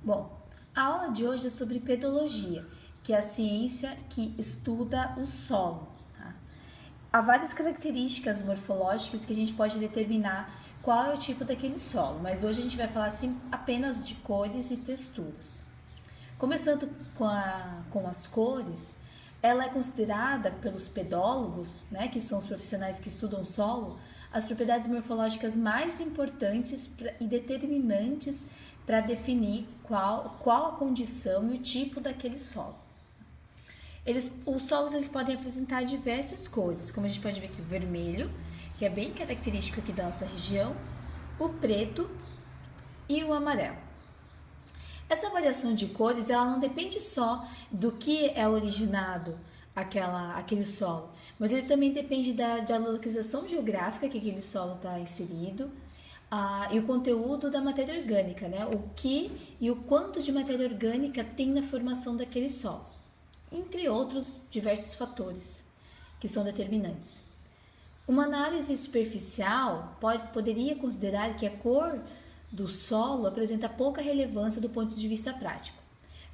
Bom, a aula de hoje é sobre pedologia, que é a ciência que estuda o solo. Tá? Há várias características morfológicas que a gente pode determinar qual é o tipo daquele solo, mas hoje a gente vai falar assim, apenas de cores e texturas. Começando com as cores, ela é considerada pelos pedólogos, né, que são os profissionais que estudam o solo, as propriedades morfológicas mais importantes e determinantes para definir qual a condição e o tipo daquele solo. Os solos eles podem apresentar diversas cores, como a gente pode ver aqui o vermelho, que é bem característico aqui da nossa região, o preto e o amarelo. Essa variação de cores ela não depende só do que é originado aquele solo, mas ele também depende da localização geográfica que aquele solo está inserido, e o conteúdo da matéria orgânica, né? O que e o quanto de matéria orgânica tem na formação daquele solo, entre outros diversos fatores que são determinantes. Uma análise superficial poderia considerar que a cor do solo apresenta pouca relevância do ponto de vista prático.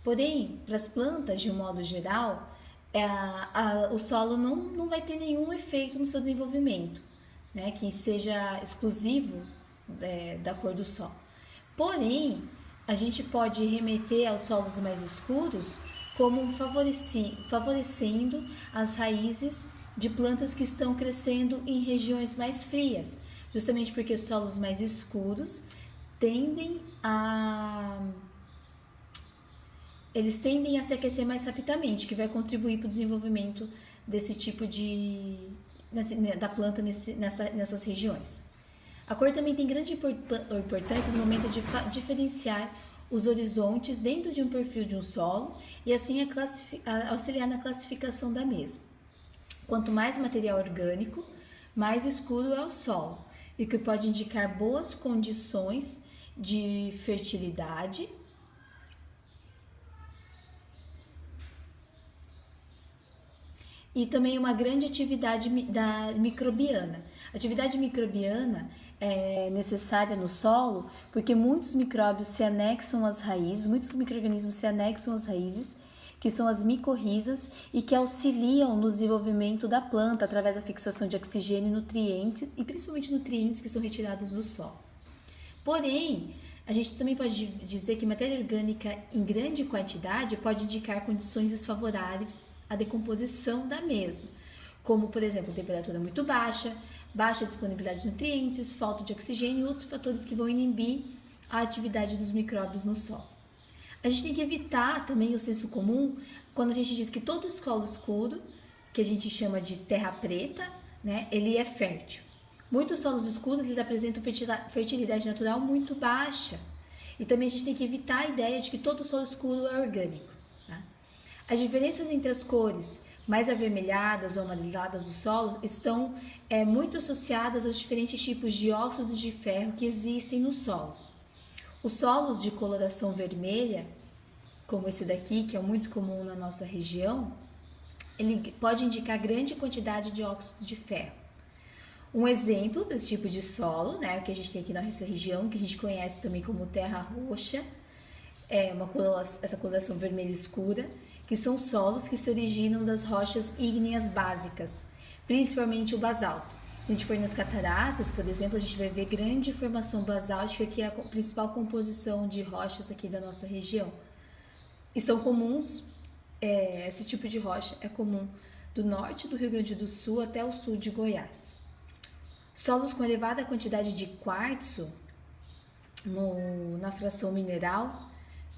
Porém, para as plantas, de um modo geral, o solo não vai ter nenhum efeito no seu desenvolvimento, né, que seja exclusivo da cor do solo. Porém, a gente pode remeter aos solos mais escuros como favorecendo as raízes de plantas que estão crescendo em regiões mais frias, justamente porque os solos mais escuros tendem a se aquecer mais rapidamente, que vai contribuir para o desenvolvimento desse tipo da planta nessas regiões. A cor também tem grande importância no momento de diferenciar os horizontes dentro de um perfil de um solo e assim auxiliar na classificação da mesma. Quanto mais material orgânico, mais escuro é o solo, o que pode indicar boas condições de fertilidade e também uma grande atividade microbiana. A atividade microbiana é necessária no solo porque muitos micróbios se anexam às raízes, muitos micro-organismos se anexam às raízes, que são as micorrizas e que auxiliam no desenvolvimento da planta através da fixação de oxigênio e nutrientes, e principalmente nutrientes que são retirados do solo. Porém, a gente também pode dizer que matéria orgânica em grande quantidade pode indicar condições desfavoráveis à decomposição da mesma, como, por exemplo, temperatura muito baixa, baixa disponibilidade de nutrientes, falta de oxigênio e outros fatores que vão inibir a atividade dos micróbios no solo. A gente tem que evitar também o senso comum quando a gente diz que todo solo escuro, que a gente chama de terra preta, né, ele é fértil. Muitos solos escuros eles apresentam fertilidade natural muito baixa. E também a gente tem que evitar a ideia de que todo solo escuro é orgânico. Tá? As diferenças entre as cores mais avermelhadas ou amareladas dos solos estão muito associadas aos diferentes tipos de óxidos de ferro que existem nos solos. Os solos de coloração vermelha, como esse daqui, que é muito comum na nossa região, ele pode indicar grande quantidade de óxido de ferro. Um exemplo desse tipo de solo, né, o que a gente tem aqui na nossa região, que a gente conhece também como terra roxa, essa coloração vermelha escura, que são solos que se originam das rochas ígneas básicas, principalmente o basalto. Se a gente for nas cataratas, por exemplo, a gente vai ver grande formação basáltica, que é a principal composição de rochas aqui da nossa região. E são comuns, esse tipo de rocha é comum do norte do Rio Grande do Sul até o sul de Goiás. Solos com elevada quantidade de quartzo na fração mineral,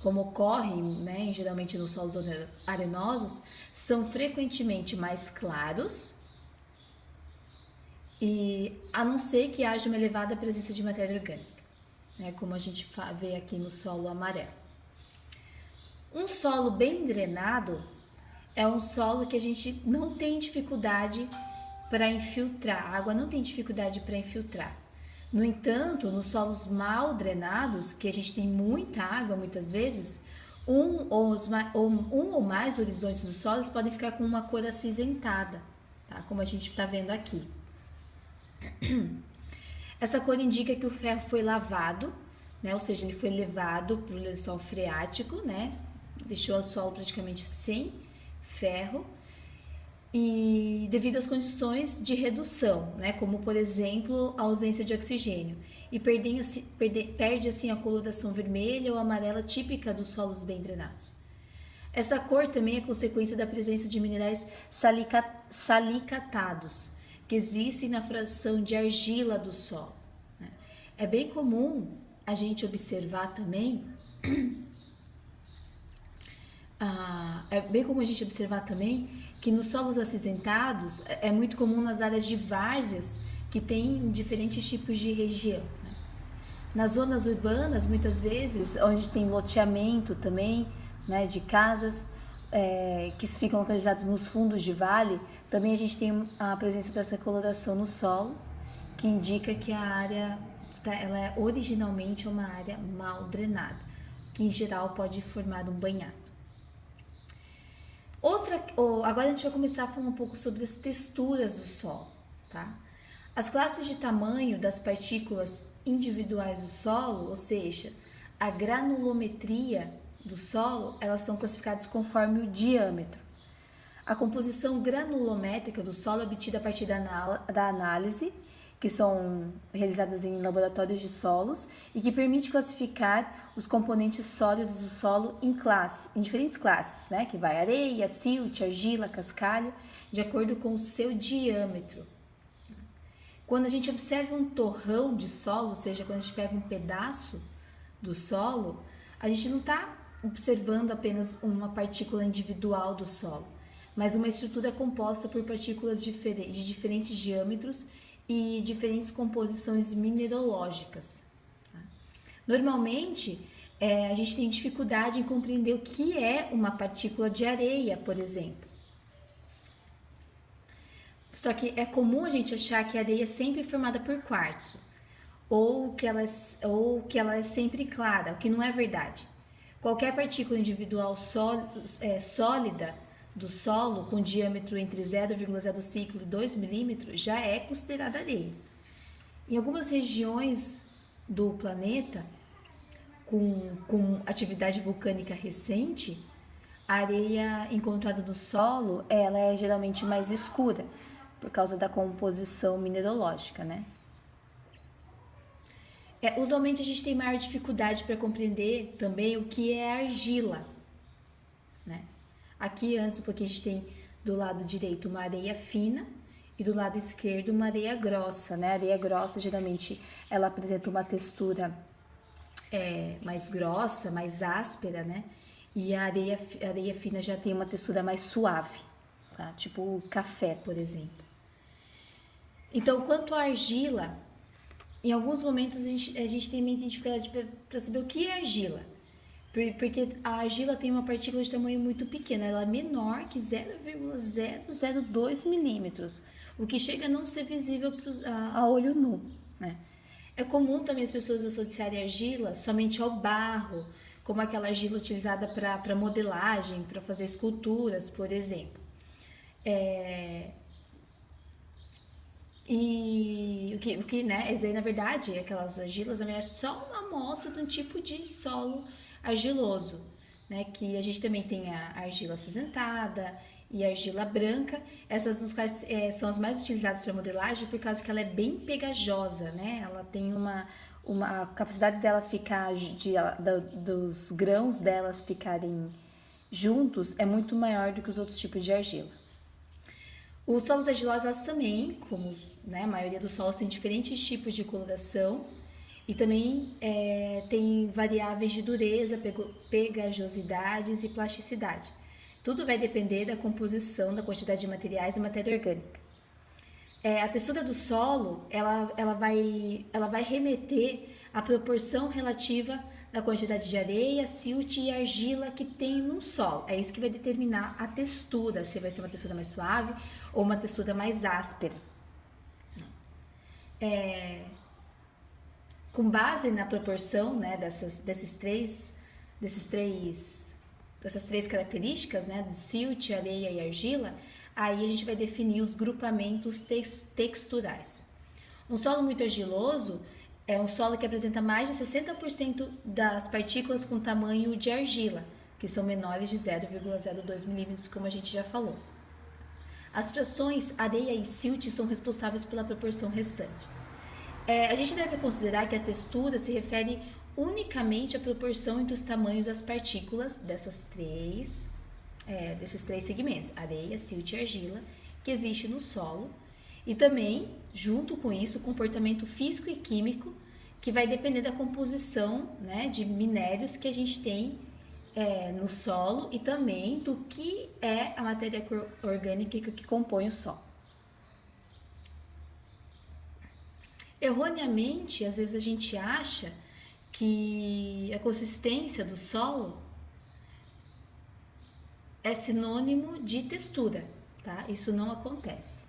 como ocorre, né, geralmente nos solos arenosos, são frequentemente mais claros, e a não ser que haja uma elevada presença de matéria orgânica, né, como a gente vê aqui no solo amarelo. Um solo bem drenado é um solo que a gente não tem dificuldade para infiltrar, a água não tem dificuldade para infiltrar. No entanto, nos solos mal drenados, que a gente tem muita água muitas vezes, um ou mais horizontes dos solos podem ficar com uma cor acinzentada, tá? Como a gente está vendo aqui. Essa cor indica que o ferro foi lavado né? Ou seja, ele foi levado para o lençol freático, né? Deixou o solo praticamente sem ferro e devido às condições de redução, né? Como por exemplo a ausência de oxigênio e perde assim a coloração vermelha ou amarela típica dos solos bem drenados. Essa cor também é consequência da presença de minerais salicatados, que existem na fração de argila do solo. É bem comum a gente observar também, que nos solos acinzentados é muito comum nas áreas de várzeas que tem diferentes tipos de região. Nas zonas urbanas, muitas vezes, onde tem loteamento também, né, de casas que ficam localizadas nos fundos de vale, também a gente tem a presença dessa coloração no solo, que indica que a área ela é originalmente uma área mal drenada, que em geral pode formar um banhado. Agora a gente vai começar a falar um pouco sobre as texturas do solo, tá? As classes de tamanho das partículas individuais do solo, ou seja, a granulometria do solo, elas são classificadas conforme o diâmetro. A composição granulométrica do solo é obtida a partir da análise, que são realizadas em laboratórios de solos e que permite classificar os componentes sólidos do solo em diferentes classes, né? Que vai areia, silt, argila, cascalho, de acordo com o seu diâmetro. Quando a gente observa um torrão de solo, ou seja, quando a gente pega um pedaço do solo, a gente não está observando apenas uma partícula individual do solo, mas uma estrutura composta por partículas de diferentes diâmetros e diferentes composições mineralógicas. Normalmente, a gente tem dificuldade em compreender o que é uma partícula de areia, por exemplo. Só que é comum a gente achar que a areia é sempre formada por quartzo, ou que ela é sempre clara, o que não é verdade. Qualquer partícula individual sólida do solo com diâmetro entre 0,05 e 2 milímetros já é considerada areia. Em algumas regiões do planeta com atividade vulcânica recente, a areia encontrada no solo ela é geralmente mais escura por causa da composição mineralógica, né? Usualmente a gente tem maior dificuldade para compreender também o que é argila, né? Aqui antes um pouquinho a gente tem do lado direito uma areia fina e do lado esquerdo uma areia grossa, né? A areia grossa geralmente ela apresenta uma textura mais grossa, mais áspera, né? E a areia fina já tem uma textura mais suave, tá? Tipo café, por exemplo. Então, quanto à argila, em alguns momentos a gente tem muita dificuldade para saber o que é argila. Porque a argila tem uma partícula de tamanho muito pequeno, ela é menor que 0,002 milímetros, o que chega a não ser visível a olho nu, né? É comum também as pessoas associarem argila somente ao barro, como aquela argila utilizada para modelagem, para fazer esculturas, por exemplo. E o que, né? Esse daí, na verdade, aquelas argilas, na verdade, é só uma amostra de um tipo de solo argiloso, né? Que a gente também tem a argila acinzentada e a argila branca, essas dos quais são as mais utilizadas para modelagem por causa que ela é bem pegajosa, né? Ela tem a capacidade dela ficar, dos grãos delas ficarem juntos é muito maior do que os outros tipos de argila. Os solos argilosos também, como a maioria dos solos, tem diferentes tipos de coloração e também tem variáveis de dureza, pegajosidades e plasticidade. Tudo vai depender da composição, da quantidade de materiais e matéria orgânica. A textura do solo, ela vai remeter à proporção relativa da quantidade de areia, silt e argila que tem no solo. É isso que vai determinar a textura, se vai ser uma textura mais suave ou uma textura mais áspera. Com base na proporção, né, dessas três características, né, de silt, areia e argila, aí a gente vai definir os grupamentos texturais. Um solo muito argiloso É um solo que apresenta mais de 60% das partículas com tamanho de argila, que são menores de 0,02 milímetros, como a gente já falou. As frações areia e silt são responsáveis pela proporção restante. A gente deve considerar que a textura se refere unicamente à proporção entre os tamanhos das partículas desses três segmentos, areia, silt e argila, que existe no solo, e também, junto com isso, o comportamento físico e químico, que vai depender da composição, né, de minérios que a gente tem no solo e também do que é a matéria orgânica que compõe o solo. Erroneamente, às vezes a gente acha que a consistência do solo é sinônimo de textura, tá? Isso não acontece.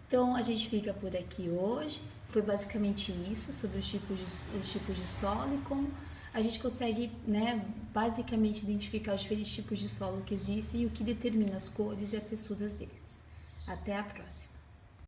Então, a gente fica por aqui hoje. Foi basicamente isso, sobre os tipos de solo e como a gente consegue, né, basicamente identificar os diferentes tipos de solo que existem e o que determina as cores e as texturas deles. Até a próxima!